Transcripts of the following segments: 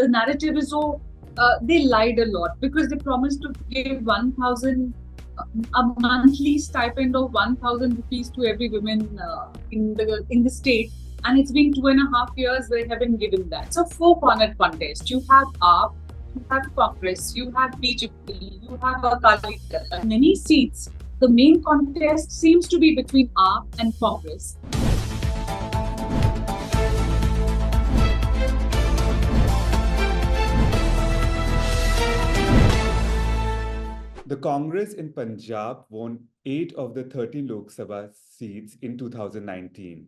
the narrative is, they lied a lot because they promised to give 1,000 a monthly stipend of 1,000 rupees to every woman in the state, and it's been 2.5 years they haven't given that. It's a four-cornered contest. You have AAP, you have Congress, you have BJP, you have Akali Dal. Many seats. The main contest seems to be between AAP and Congress. The Congress in Punjab won 8 of the 13 Lok Sabha seats in 2019.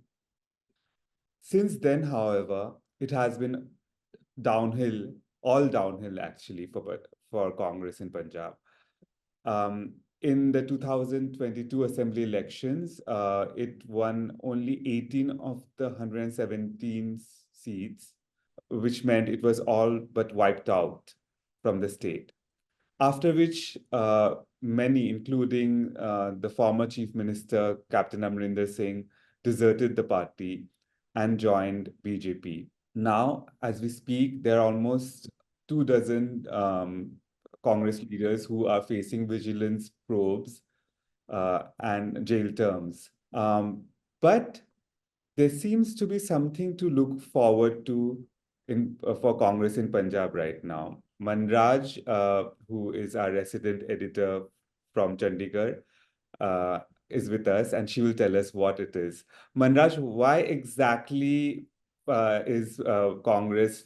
Since then, however, it has been downhill, all downhill actually for Congress in Punjab. In the 2022 Assembly elections, it won only 18 of the 117 seats, which meant it was all but wiped out from the state. After which, many, including the former Chief Minister, Captain Amarinder Singh, deserted the party and joined BJP. Now, as we speak, there are almost 24 Congress leaders who are facing vigilance probes and jail terms. But there seems to be something to look forward to for Congress in Punjab right now. Manraj, who is our resident editor from Chandigarh, is with us, and she will tell us what it is. Manraj, why exactly is Congress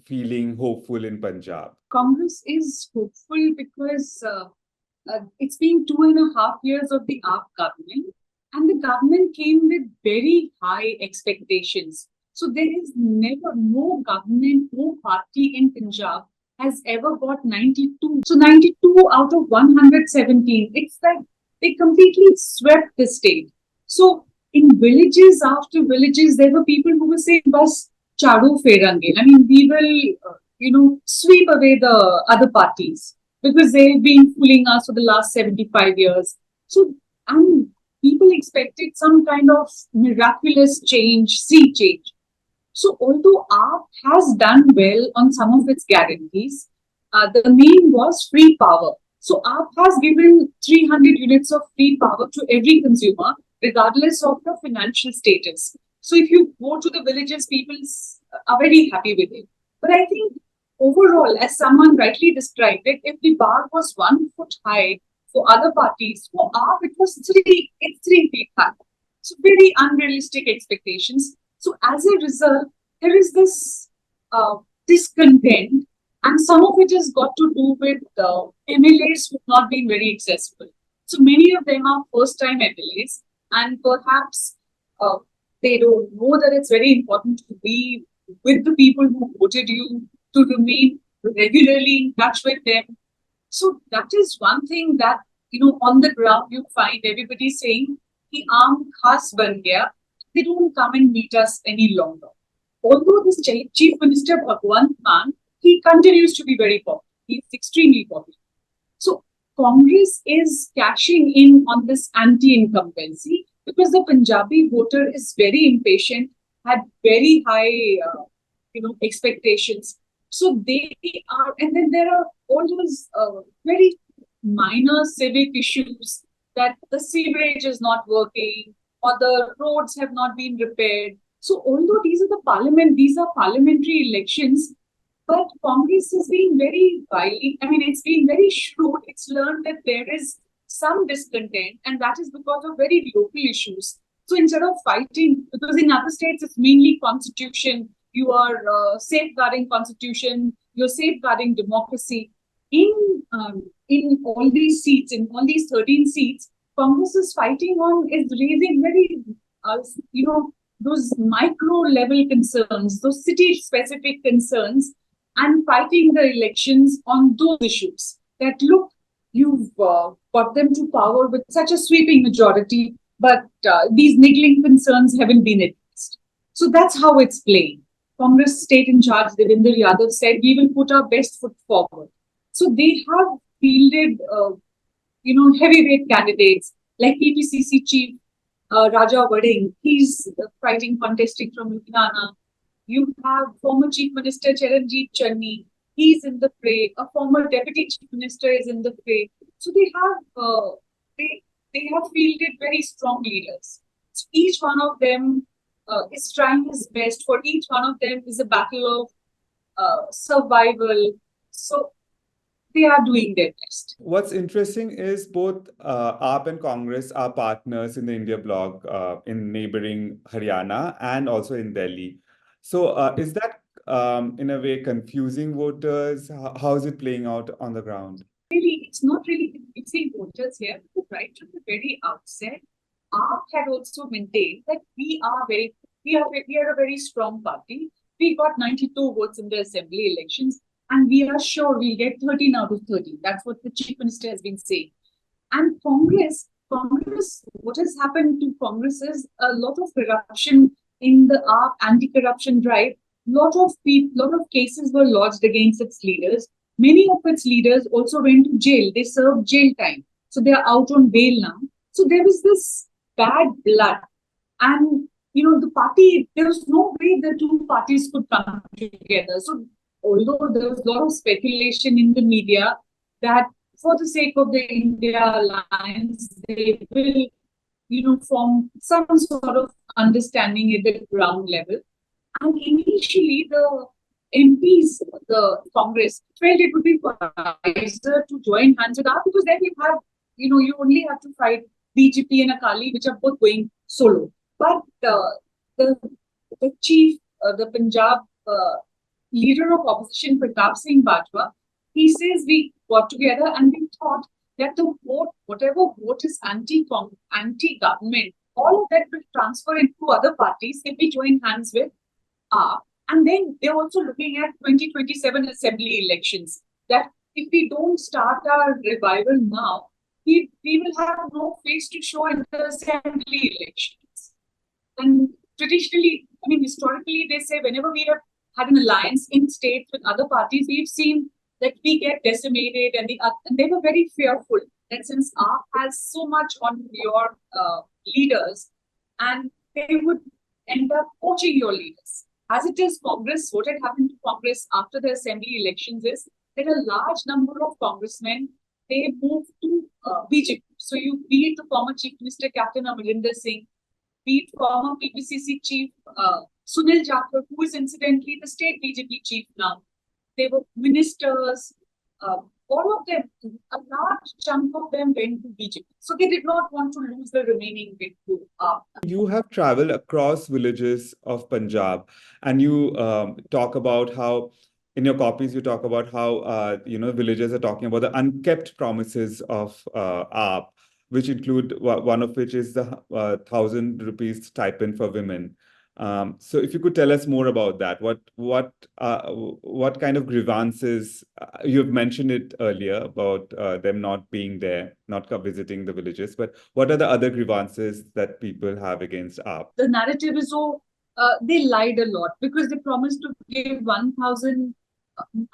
feeling hopeful in Punjab? Congress is hopeful because it's been 2.5 years of the AAP government, and the government came with very high expectations. So there is never, no government, no party in Punjab has ever got 92. So 92 out of 117. It's like they completely swept the state. So in villages after villages, there were people who were saying, "Bas chadu ferange." I mean, we will, sweep away the other parties because they've been fooling us for the last 75 years. So, and people expected some kind of miraculous change, sea change. So although AAP has done well on some of its guarantees, the main was free power. So AAP has given 300 units of free power to every consumer, regardless of the financial status. So if you go to the villages, people are very happy with it. But I think overall, as someone rightly described it, if the bar was 1 foot high for other parties, for AAP it was 3 feet high. So very unrealistic expectations. So as a result, there is this discontent, and some of it has got to do with MLAs who have not been very accessible. So many of them are first-time MLAs, and perhaps they don't know that it's very important to be with the people who voted you, to remain regularly in touch with them. So that is one thing that, on the ground you find everybody saying, "Ki aam khas ban gaya." They don't come and meet us any longer. Although this Chief Minister Bhagwant Mann, he continues to be very popular. He's extremely popular. So Congress is cashing in on this anti-incumbency because the Punjabi voter is very impatient, had very high, expectations. So they are, and then there are all those very minor civic issues that the sewerage is not working, or the roads have not been repaired. So although these are parliamentary elections, but Congress has been very wily. I mean, it's been very shrewd. It's learned that there is some discontent, and that is because of very local issues. So instead of fighting, because in other states it's mainly constitution, you are safeguarding constitution, you're safeguarding democracy. In all these seats, in all these 13 seats, Congress is fighting on, is raising very, those micro level concerns, those city specific concerns, and fighting the elections on those issues. That look, you've got them to power with such a sweeping majority, but these niggling concerns haven't been addressed. So that's how it's playing. Congress state in charge, Devendra Yadav, said, "We will put our best foot forward." So they have fielded, heavyweight candidates like PPCC chief Raja Vading. He's fighting, contesting from Ludhiana. You have former Chief Minister Charanjit Channi. He's in the fray. A former Deputy Chief Minister is in the fray. So they they have fielded very strong leaders. So each one of them is trying his best. For each one of them is a battle of survival. So they are doing their best. What's interesting is both AAP and Congress are partners in the India bloc in neighboring Haryana and also in Delhi. So is that in a way confusing voters? How is it playing out on the ground? Really, it's not really confusing voters here. Right from the very outset, AAP had also maintained that we are a very strong party. We got 92 votes in the assembly elections, and we are sure we'll get 13 out of 13. That's what the chief minister has been saying. And Congress, what has happened to Congress is a lot of corruption in the AAP anti-corruption drive. Lot of cases were lodged against its leaders. Many of its leaders also went to jail. They served jail time, so they are out on bail now. So there was this bad blood, and the party. There was no way the two parties could come together. So although there was a lot of speculation in the media that for the sake of the India alliance, they will, form some sort of understanding at the ground level. And initially, the MPs, the Congress, felt it would be wiser to join hands with us because then you only have to fight BJP and Akali, which are both going solo. But the chief, the Punjab leader of opposition, Pratap Singh Bajwa, he says we got together and we thought that the vote, whatever vote is anti-government, all of that will transfer into other parties if we join hands with AAP. And then they're also looking at 2027 assembly elections. That if we don't start our revival now, we will have no face to show in the assembly elections. And traditionally, historically, they say whenever we have had an alliance in states with other parties, we've seen that we get decimated, and they were very fearful that since AAP has so much on your leaders, and they would end up poaching your leaders. As it is, Congress, what had happened to Congress after the assembly elections is that a large number of congressmen, they moved to BJP. So you be it the former Chief Minister Captain Amarinder Singh, be it former PPCC Chief Sunil Jakhar, who is incidentally the state BJP chief now. They were ministers, all of them, a large chunk of them went to BJP. So they did not want to lose the remaining bit to AAP. You have traveled across villages of Punjab, and you talk about how, in your copies, you talk about how, villagers are talking about the unkept promises of AAP, which include one of which is the 1,000 rupees stipend for women. So if you could tell us more about that, what kind of grievances, you've mentioned it earlier about them not being there, not visiting the villages, but what are the other grievances that people have against AAP? The narrative is they lied a lot because they promised to give 1,000,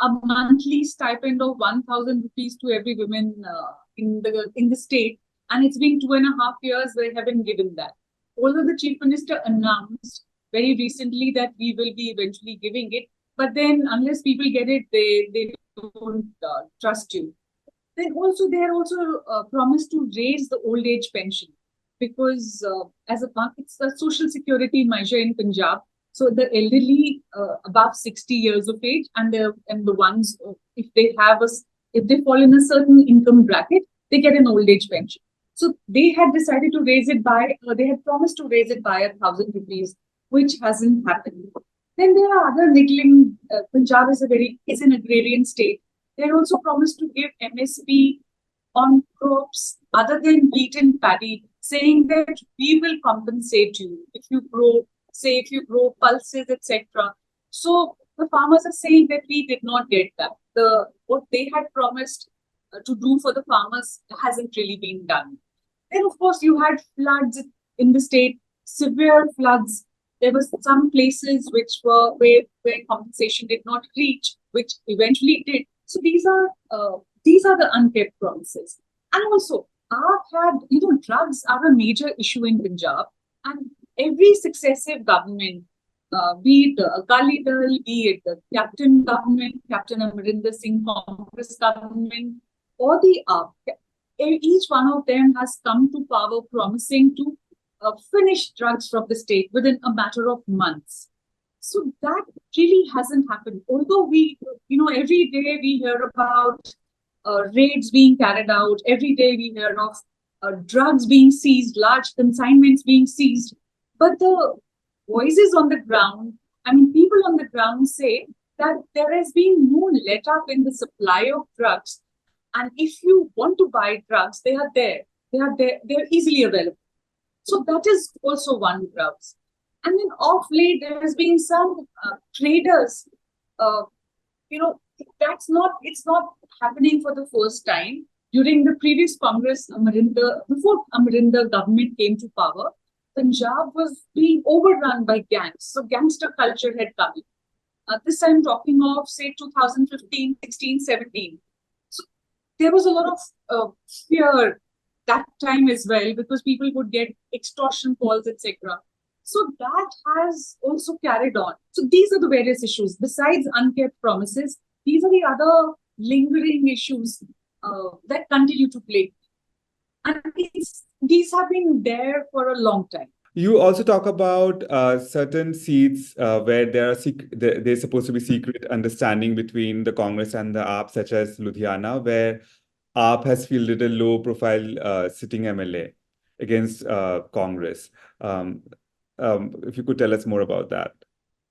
a monthly stipend of 1,000 rupees to every woman in the state, and it's been 2.5 years they haven't given that. Although the Chief Minister announced very recently that we will be eventually giving it, but then unless people get it, they don't trust you. Then also they are also promised to raise the old age pension because it's a social security measure in Punjab. So the elderly above 60 years of age and the ones if they fall in a certain income bracket, they get an old age pension. So they had decided to raise it they had promised to raise it by 1,000 rupees, which hasn't happened. Then there are other niggling. Punjab is an agrarian state. They had also promised to give MSP on crops other than wheat and paddy, saying that we will compensate you if you grow pulses, etc. So the farmers are saying that we did not get that. What they had promised to do for the farmers hasn't really been done. Then, of course, you had floods in the state, severe floods. There were some places where compensation did not reach, which eventually did. So these are the unkept promises. And also, drugs are a major issue in Punjab, and every successive government be it the Akali Dal, be it the Captain government, Captain Amarinder Singh Congress government, or the AAP, each one of them has come to power promising to finish drugs from the state within a matter of months. So that really hasn't happened. Although every day we hear about raids being carried out, every day we hear of drugs being seized, large consignments being seized, but the voices on the ground, people on the ground say that there has been no let up in the supply of drugs. And if you want to buy drugs, they are there. They're easily available. So that is also one drugs. And then off late, there has been some traders, it's not happening for the first time. During the previous Congress, before Amarinder government came to power, Punjab was being overrun by gangs. So gangster culture had come in. This I'm talking of, say, 2015, 16, 17. So there was a lot of fear that time as well, because people would get extortion calls, etc. So that has also carried on. So these are the various issues. Besides unkept promises, these are the other lingering issues that continue to plague. And these have been there for a long time. You also talk about certain seats where there's supposed to be secret understanding between the Congress and the AAP, such as Ludhiana, where AAP has fielded a low-profile sitting MLA against Congress. If you could tell us more about that.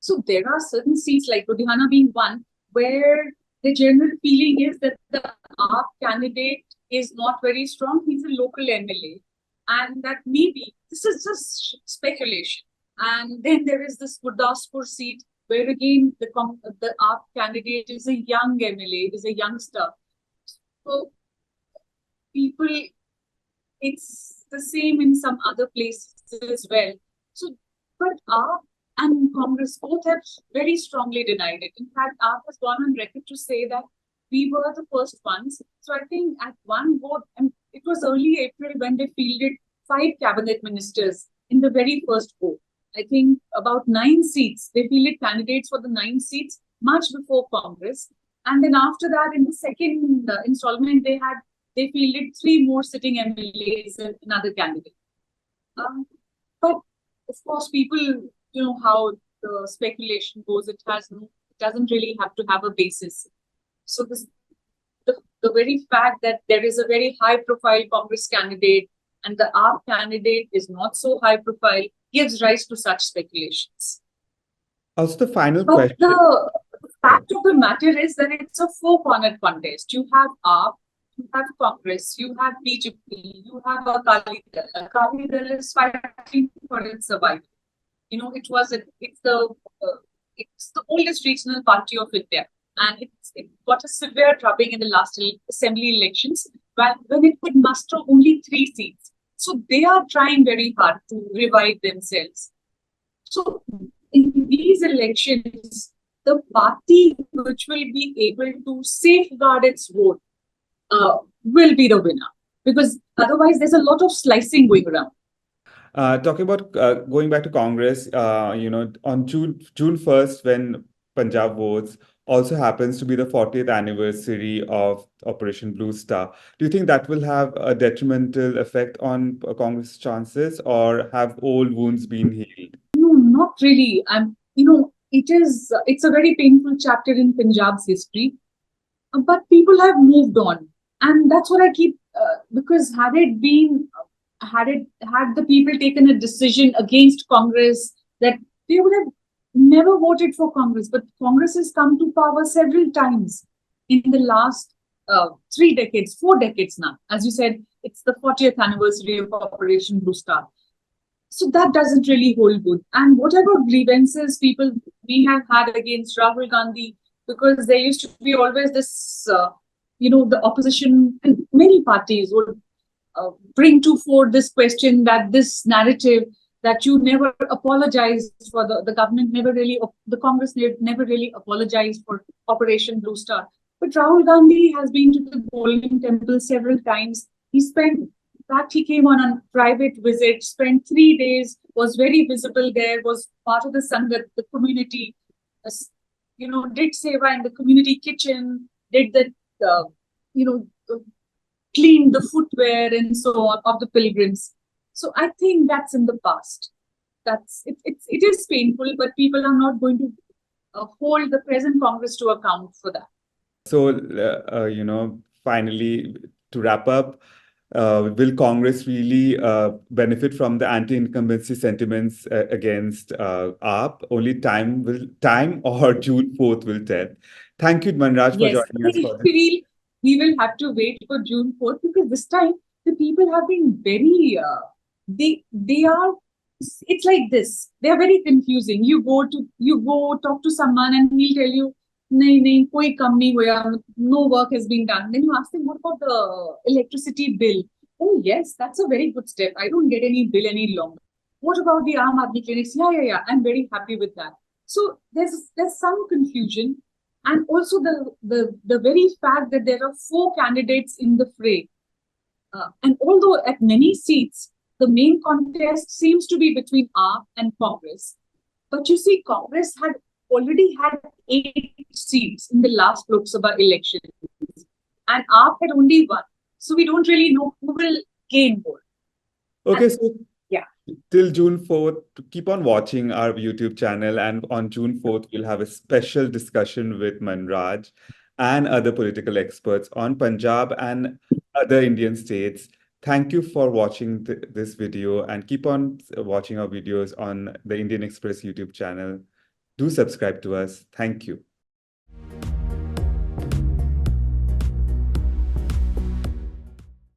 So there are certain seats, like Ludhiana being one, where the general feeling is that the AAP candidate is not very strong. He's a local MLA. And that maybe, this is just speculation. And then there is this Gurdaspur seat, where again, the AAP candidate is a young MLA, is a youngster. So people, it's the same in some other places as well. So, but AAP and Congress both have very strongly denied it. In fact, AAP has gone on record to say that we were the first ones. So I think at one vote, and it was early April when they fielded 5 cabinet ministers in the very first vote. I think about 9 seats. They fielded candidates for the 9 seats much before Congress. And then after that, in the second installment, they fielded 3 more sitting MLAs and another candidate. But of course, people, how the speculation goes. It doesn't really have to have a basis. So the very fact that there is a very high-profile Congress candidate and the AAP candidate is not so high-profile gives rise to such speculations. Also, the final question. The fact of the matter is that it's a 4-cornered contest. You have AAP, you have Congress, you have BJP, you have Akali Dal. Akali Dal is fighting for its survival. It's the oldest regional party of India, and it got a severe drubbing in the last assembly elections when it could muster only 3 seats. So they are trying very hard to revive themselves. So in these elections, the party which will be able to safeguard its vote will be the winner, because otherwise there's a lot of slicing going around. Talking about going back to Congress, on June 1st, when Punjab votes, also happens to be the 40th anniversary of Operation Blue Star. Do you think that will have a detrimental effect on Congress' chances, or have old wounds been healed? No, not really. It's a very painful chapter in Punjab's history, but people have moved on, and that's what I keep. Because had the people taken a decision against Congress, that they would have never voted for Congress. But Congress has come to power several times in the last 3 decades, 4 decades now. As you said, it's the 40th anniversary of Operation Blue Star. So that doesn't really hold good. And whatever grievances people may have had against Rahul Gandhi, because there used to be always this, the opposition and many parties would bring to fore this question, that this narrative that you never apologized for the government the Congress never really apologized for Operation Blue Star. But Rahul Gandhi has been to the Golden Temple several times. He spent fact, he came on a private visit, spent 3 days, was very visible there, was part of the Sangat, the community, did seva in the community kitchen, did the, you know, cleaned the footwear and so on of the pilgrims. So I think that's in the past. It is painful, but people are not going to hold the present Congress to account for that. So, finally, to wrap up, will Congress really benefit from the anti-incumbency sentiments against AAP? Only time or June 4th will tell. Thank you, Manraj, for Yes, joining us for this. we will have to wait for June 4th, because this time the people have been very, they are, it's like this. They are very confusing. You go talk to someone and he'll tell you, nahi, koi kam nahi hoya, no work has been done. Then you ask them, what about the electricity bill? Oh yes, that's a very good step. I don't get any bill any longer. What about the Aam Aadmi clinics? Yeah. I'm very happy with that. So there's some confusion. And also the very fact that there are 4 candidates in the fray. And although at many seats, the main contest seems to be between AAP and Congress. But you see, Congress had already had 8 seats in the last Lok Sabha election. And AAP had only 1. So we don't really know who will gain more. Okay, so yeah, till June 4th, keep on watching our YouTube channel. And on June 4th, we'll have a special discussion with Manraj and other political experts on Punjab and other Indian states. Thank you for watching this video, and keep on watching our videos on the Indian Express YouTube channel. Do subscribe to us. Thank you.